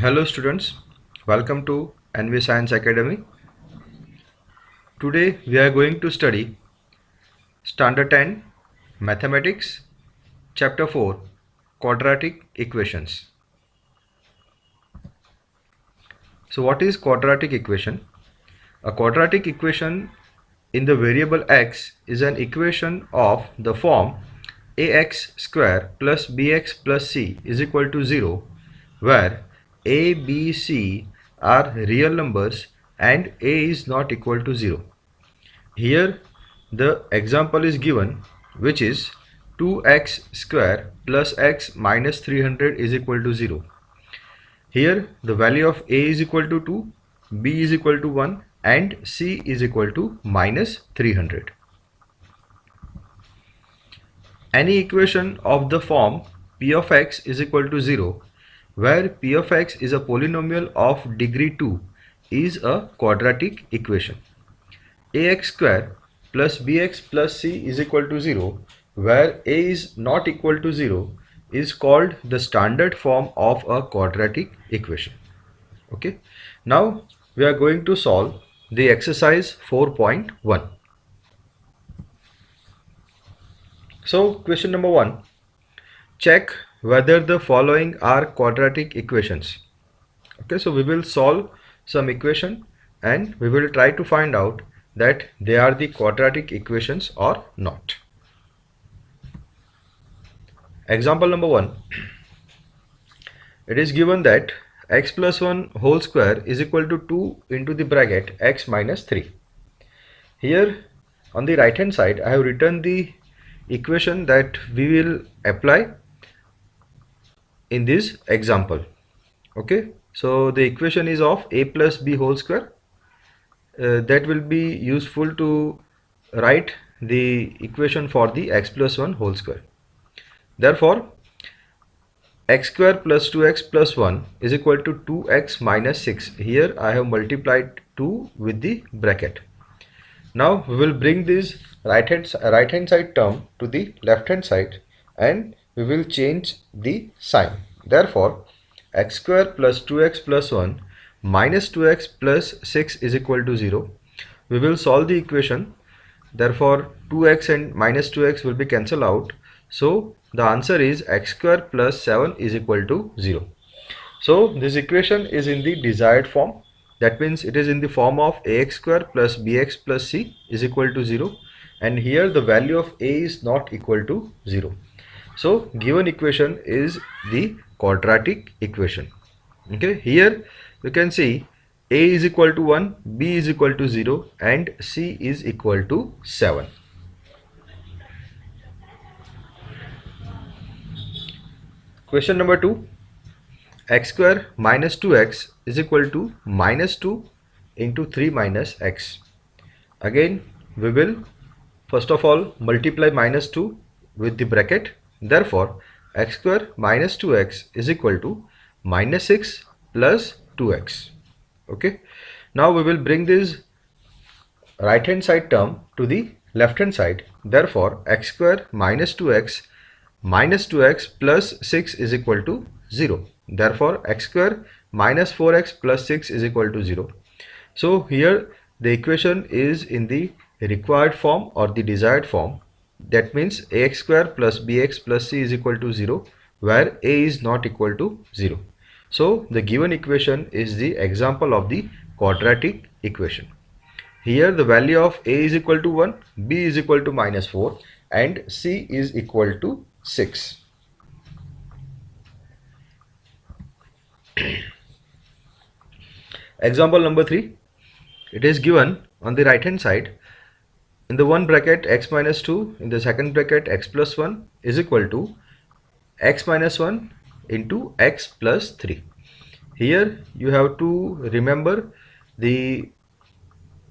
Hello students, welcome to NV Science Academy. Today we are going to study Standard 10 Mathematics Chapter 4 Quadratic Equations. So what is quadratic equation? A quadratic equation in the variable x is an equation of the form ax square plus bx plus c is equal to 0 where a, b, c are real numbers and a is not equal to 0. Here the example is given, which is 2x square plus x minus 300 is equal to 0. Here the value of a is equal to 2, b is equal to 1 and c is equal to minus 300. Any equation of the form p of x is equal to 0 where p of x is a polynomial of degree 2 is a quadratic equation. Ax square plus bx plus c is equal to 0 where a is not equal to 0 is called the standard form of a quadratic equation. Okay, now we are going to solve the exercise 4.1. So question number 1, check whether the following are quadratic equations. Okay, so we will solve some equation and we will try to find out that they are the quadratic equations or not. Example number 1, it is given that x plus 1 whole square is equal to 2 into the bracket x minus 3. Here on the right hand side I have written the equation that we will apply in this example. Okay, so the equation is of a plus b whole square. That will be useful to write the equation for the x plus 1 whole square. Therefore x square plus 2x plus 1 is equal to 2x minus 6. Here I have multiplied 2 with the bracket. Now we will bring this right hand side term to the left hand side and we will change the sign. Therefore x square plus 2x plus 1 minus 2x plus 6 is equal to 0. We will solve the equation. Therefore 2x and minus 2x will be cancelled out. So the answer is x square plus 7 is equal to 0. So this equation is in the desired form. That means it is in the form of ax square plus bx plus c is equal to 0. And here the value of a is not equal to 0. So given equation is the quadratic equation. Okay, here you can see a is equal to 1, b is equal to 0 and c is equal to 7. Question number 2, x square minus 2x is equal to minus 2 into 3 minus x. Again we will first of all multiply minus 2 with the bracket. Therefore x square minus 2x is equal to minus 6 plus 2x. Okay, now we will bring this right hand side term to the left hand side. Therefore x square minus 2x plus 6 is equal to 0. Therefore x square minus 4x plus 6 is equal to 0. So here the equation is in the required form or the desired form. That means ax square plus bx plus c is equal to 0 where a is not equal to 0. So the given equation is the example of the quadratic equation. Here the value of a is equal to 1, b is equal to minus 4 and c is equal to 6. Example number 3, it is given on the right hand side in the one bracket x minus 2, in the second bracket x plus 1 is equal to x minus 1 into x plus 3. Here you have to remember the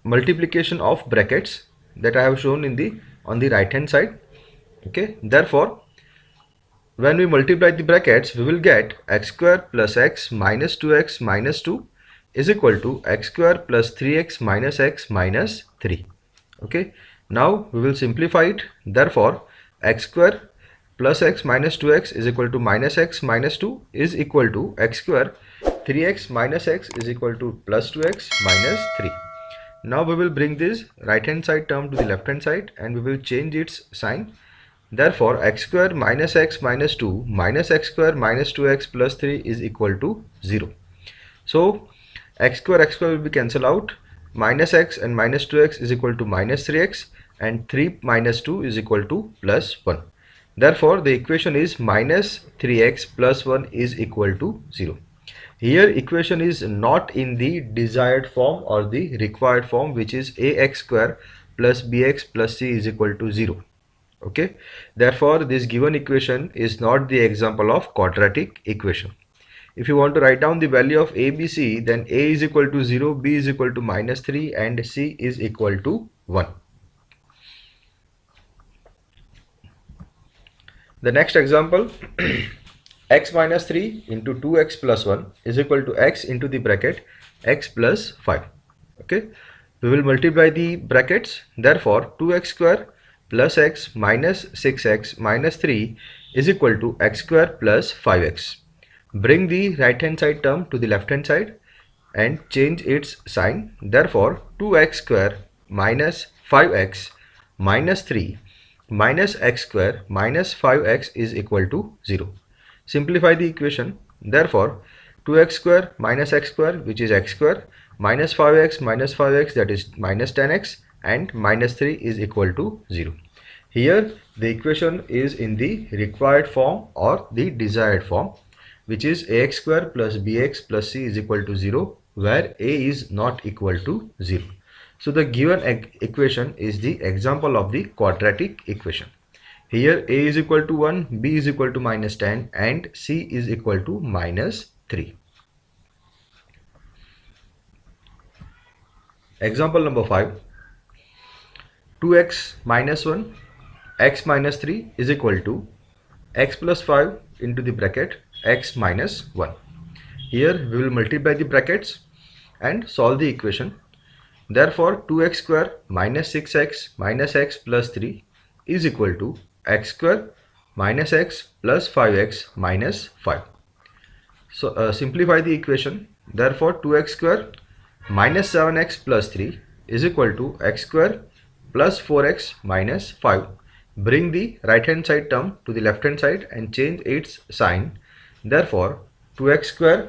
multiplication of brackets that I have shown in the on the right hand side. Okay, therefore when we multiply the brackets we will get x square plus x minus 2x minus 2 is equal to x square plus 3x minus x minus 3. Okay, now we will simplify it. Therefore x square plus x minus 2x is equal to minus x minus 2 is equal to x square 3x minus x is equal to plus 2x minus 3. Now we will bring this right hand side term to the left hand side and we will change its sign. Therefore, x square minus x minus 2 minus x square minus 2x plus 3 is equal to 0. So x square will be cancelled out. Minus x and minus 2x is equal to minus 3x and 3 minus 2 is equal to plus 1. Therefore, the equation is minus 3x plus 1 is equal to 0. Here equation is not in the desired form or the required form, which is ax square plus bx plus c is equal to 0. Okay, therefore this given equation is not the example of quadratic equation. If you want to write down the value of a, b, c, then a is equal to 0, b is equal to minus 3 and c is equal to 1. The next example, x minus 3 into 2x plus 1 is equal to x into the bracket x plus 5. Okay, we will multiply the brackets. Therefore 2x square plus x minus 6x minus 3 is equal to x square plus 5x. Bring the right hand side term to the left hand side and change its sign. Therefore 2x square minus 5x minus 3 minus x square minus 5x is equal to 0. Simplify the equation. Therefore 2x square minus x square, which is x square, minus 5x that is minus 10x, and minus 3 is equal to 0. Here the equation is in the required form or the desired form, which is ax square plus bx plus c is equal to 0, where a is not equal to 0. So the given equation is the example of the quadratic equation. Here a is equal to 1, b is equal to minus 10 and c is equal to minus 3. Example number 5. 2x minus 1 x minus 3 is equal to x plus 5 into the bracket x minus 1. Here we will multiply the brackets and solve the equation. Therefore 2x square minus 6x minus x plus 3 is equal to x square minus x plus 5x minus 5. So simplify the equation. Therefore 2x square minus 7x plus 3 is equal to x square plus 4x minus 5. Bring the right hand side term to the left hand side and change its sign. Therefore 2x square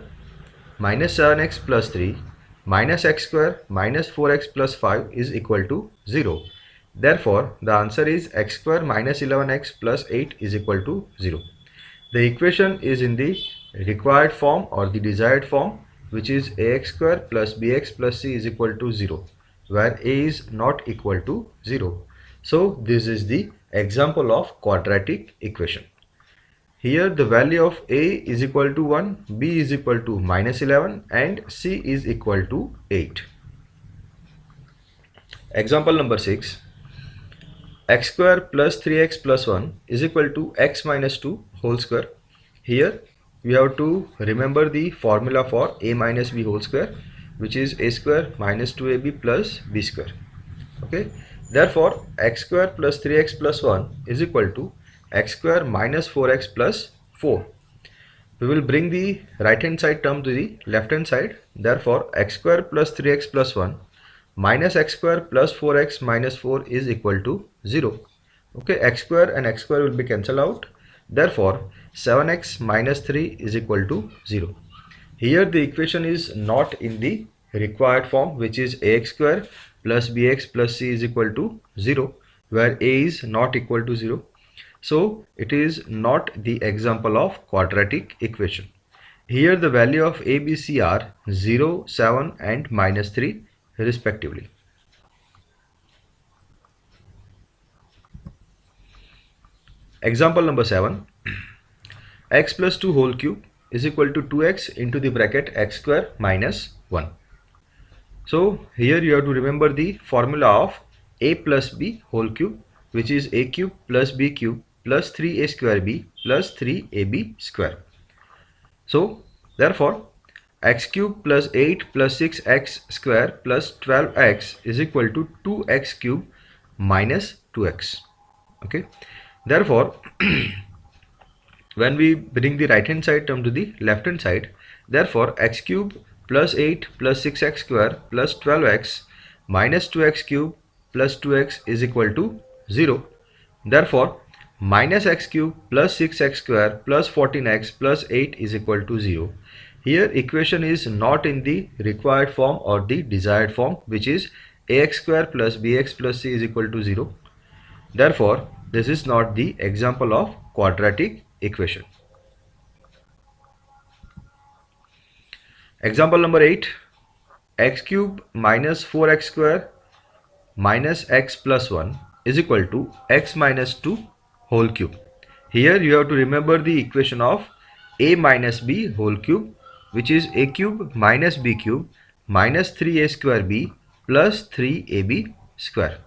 minus 7x plus 3 minus x square minus 4x plus 5 is equal to 0. Therefore the answer is x square minus 11x plus 8 is equal to 0. The equation is in the required form or the desired form, which is ax square plus bx plus c is equal to 0, where a is not equal to 0. So this is the example of quadratic equation. Here the value of a is equal to 1, b is equal to minus 11 and c is equal to 8. Example number 6. X square plus 3x plus 1 is equal to x minus 2 whole square. Here we have to remember the formula for a minus b whole square, which is a square minus 2ab plus b square. Okay, therefore x square plus 3x plus 1 is equal to x square minus 4x plus 4. We will bring the right hand side term to the left hand side. Therefore x square plus 3x plus 1 minus x square plus 4x minus 4 is equal to 0. Okay, x square and x square will be cancelled out. Therefore 7x minus 3 is equal to 0. Here the equation is not in the required form, which is ax square plus bx plus c is equal to 0, where a is not equal to 0. So it is not the example of quadratic equation. Here the value of a, b, c are 0, 7 and minus 3 respectively. Example number 7. X plus 2 whole cube is equal to 2x into the bracket x square minus 1. So here you have to remember the formula of a plus b whole cube, which is a cube plus b cube plus 3a square b plus 3ab square. So therefore x cube plus 8 plus 6x square plus 12x is equal to 2x cube minus 2x. Okay, therefore when we bring the right hand side term to the left hand side, Therefore, x cube plus 8 plus 6x square plus 12x minus 2x cube plus 2x is equal to 0. Therefore, minus x cube plus 6x square plus 14x plus 8 is equal to 0. Here equation is not in the required form or the desired form, which is ax square plus bx plus c is equal to 0. Therefore, this is not the example of quadratic equation. Example number 8, x cube minus 4x square minus x plus 1 is equal to x minus 2 whole cube. Here you have to remember the equation of a minus b whole cube, which is a cube minus b cube minus 3a square b plus 3ab square.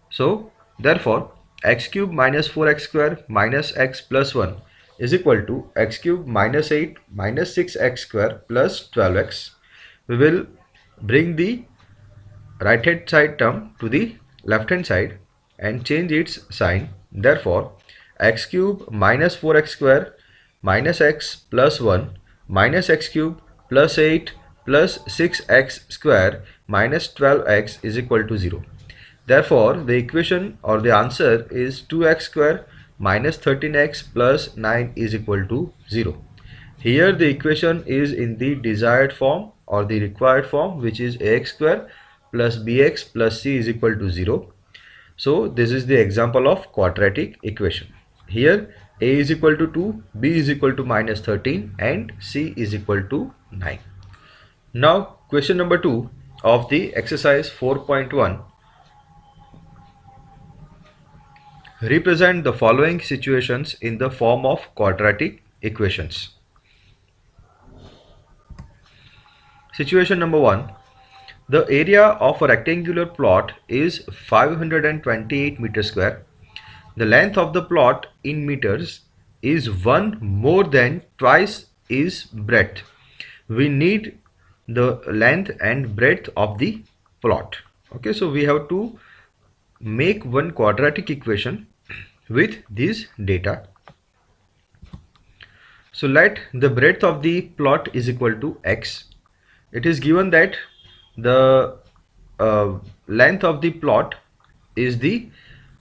So therefore x cube minus 4x square minus x plus 1 is equal to x cube minus 8 minus 6x square plus 12x. We will bring the right hand side term to the left hand side and change its sign. Therefore, x cube minus 4x square minus x plus 1 minus x cube plus 8 plus 6x square minus 12x is equal to 0. Therefore, the equation or the answer is 2x square minus 13x plus 9 is equal to 0. Here the equation is in the desired form or the required form, which is ax square plus bx plus c is equal to 0. So this is the example of quadratic equation. Here a is equal to 2, b is equal to minus 13 and c is equal to 9. Now question number 2 of the exercise 4.1. Represent the following situations in the form of quadratic equations. Situation number 1. The area of a rectangular plot is 528 meters square. The length of the plot in meters is 1 more than twice its breadth. We need the length and breadth of the plot. Okay, so we have to make one quadratic equation with this data. So let the breadth of the plot is equal to x. It is given that the length of the plot is the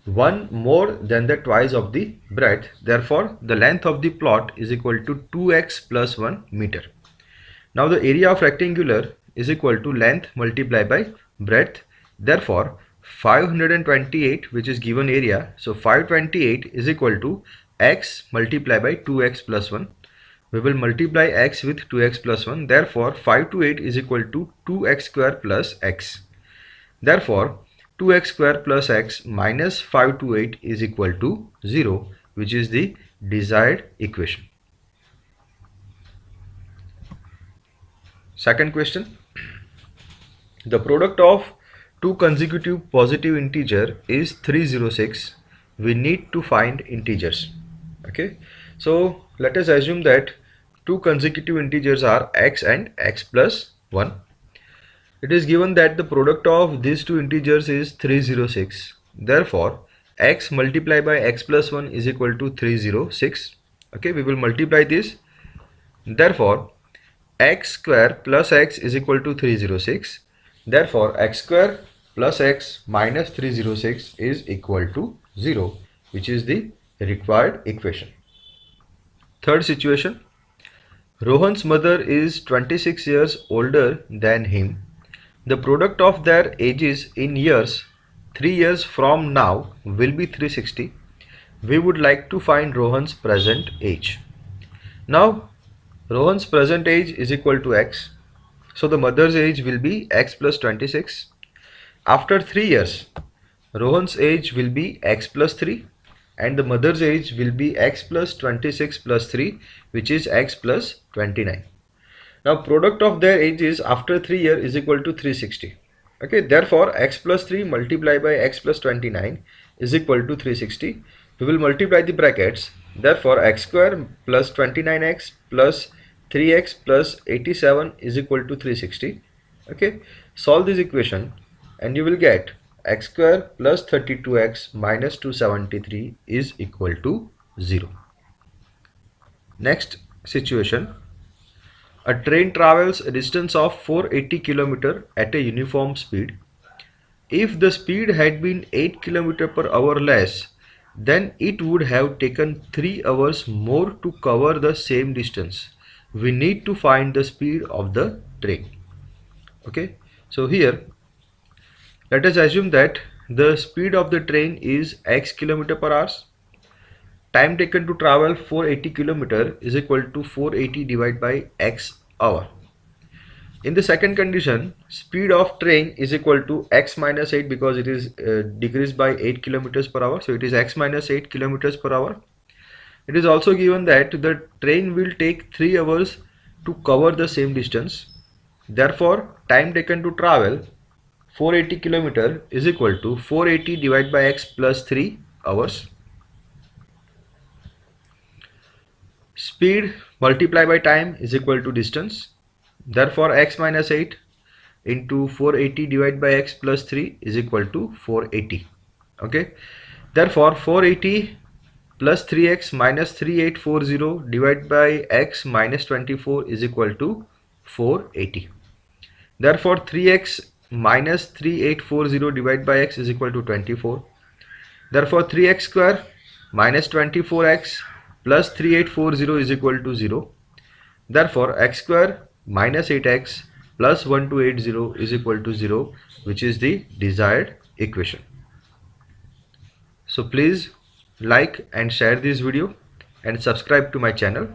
1 more than the twice of the breadth. Therefore, the length of the plot is equal to 2x plus 1 meter. Now the area of rectangular is equal to length multiplied by breadth. Therefore, 528, which is given area, so 528 is equal to x multiplied by 2x plus 1. We will multiply x with 2x plus 1. Therefore, 5 to 8 is equal to 2x square plus x. Therefore, 2x square plus x minus 5 to 8 is equal to 0, which is the desired equation. Second question. The product of two consecutive positive integer is 306. We need to find integers. Okay, so let us assume that two consecutive integers are x and x plus 1. It is given that the product of these two integers is 306. Therefore, x multiplied by x plus 1 is equal to 306. Okay, we will multiply this. Therefore, x square plus x is equal to 306. Therefore, x square plus x minus 306 is equal to 0, which is the required equation. Third situation. Rohan's mother is 26 years older than him. The product of their ages in years 3 years from now will be 360. We would like to find Rohan's present age. Now Rohan's present age is equal to x. So the mother's age will be x plus 26. After 3 years, Rohan's age will be x plus 3 and the mother's age will be x plus 26 plus 3, which is x plus 29. Now product of their ages after 3 years is equal to 360. Okay, therefore x plus 3 multiplied by x plus 29 is equal to 360. We will multiply the brackets. Therefore x square plus 29x plus 3x plus 87 is equal to 360. Okay, solve this equation and you will get x square plus 32x minus 273 is equal to 0. Next situation. A train travels a distance of 480 km at a uniform speed. If the speed had been 8 km per hour less, then it would have taken 3 hours more to cover the same distance. We need to find the speed of the train. Okay, so here let us assume that the speed of the train is x km per hour. Time taken to travel 480 km is equal to 480 divided by x hour. In the second condition, speed of train is equal to x minus 8 because it is decreased by 8 kilometers per hour. So it is x minus 8 kilometers per hour. It is also given that the train will take 3 hours to cover the same distance. Therefore, time taken to travel 480 km is equal to 480 divided by x plus 3 hours. Speed multiplied by time is equal to distance. Therefore, x minus 8 into 480 divided by x plus 3 is equal to 480. Okay. Therefore, 480 plus 3x minus 3840 divided by x minus 24 is equal to 480. Therefore, 3x minus 3840 divided by x is equal to 24. Therefore, 3x square minus 24x plus 3840 is equal to 0. Therefore, x square minus 8x plus 1280 is equal to 0, which is the desired equation. So please like and share this video and subscribe to my channel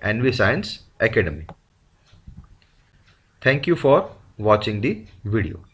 NV Science Academy. Thank you for watching the video.